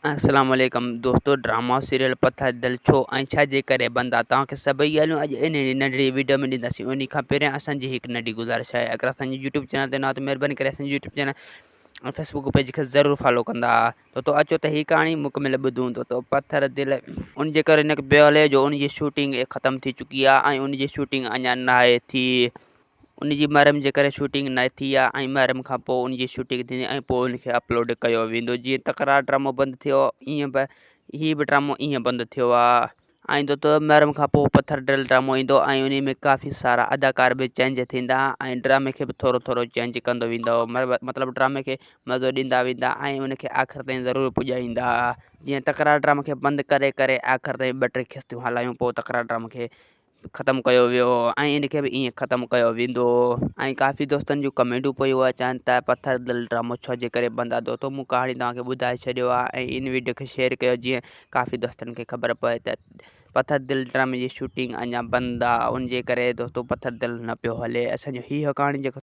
अस्सलाम वालेकुम दोस्तों। ड्रामा सीरियल पत्थर दिल छो ऐं छाजे करे बंद आहे तव्हांखे सभई ॻाल्हियूं अॼु इन नंढड़ी वीडियो में ॾींदासीं। उन खां पहिरियां असांजी हिकु नंढी गुज़ारिश आहे, अगरि असांजे यूट्यूब चैनल ते न आहियो त महिरबानी करे असांजे यूट्यूब चैनल ऐं फेसबुक पेज खे ज़रूरु फॉलो कंदा। तो अचो त हीअ कहाणी मुकमिल ॿुधूं। तो पत्थर दिल उन जे करे हिनखे पियो हले जो उनजी शूटिंग ख़तमु थी चुकी आहे ऐं उनजी शूटिंग अञा न आहे थी। उनजी महरम जे करे शूटिंग न थी आहे ऐं महरम खां पोइ उनजी शूटिंग थींदी ऐं पोइ उनखे अपलोड कयो वेंदो। जीअं तकरार ड्रामो बंदि थियो ईअं बि हीअ बि ड्रामो ईअं बंदि थियो आहे। ऐं दोस्तो महरम खां पोइ पत्थर दिल ड्रामो ईंदो ऐं उन में काफ़ी सारा अदाकार बि चेंज थींदा ऐं ड्रामे खे बि थोरो थोरो चेंज कंदो वेंदो। मतिलबु ड्रामे खे मज़ो ॾींदा वेंदा ऐं उनखे आख़िर ताईं ज़रूरु पुॼाईंदा। जीअं तकरार ड्रामा खे बंदि करे करे आख़िर ताईं 2-3 किश्तियूं हलायूं पोइ तकरार ड्रामा खे ख़तमु कयो वियो ऐं इनखे बि ईअं ख़तमु कयो वेंदो। ऐं काफ़ी दोस्तनि जूं कमेंटूं पियूं अचनि त पत्थर दिल ड्रामो छो जे करे बंदि आहे। दोस्तो मूं कहाणी तव्हांखे ॿुधाए छॾियो आहे ऐं इन वीडियो खे शेयर कयो जीअं काफ़ी दोस्तनि खे ख़बर पए त पत्थर दिल ड्रामे जी शूटिंग अञा बंदि आहे। उनजे करे दोस्तो पत्थर दिल न पियो हले। असांजो हीअ कहाणी जेको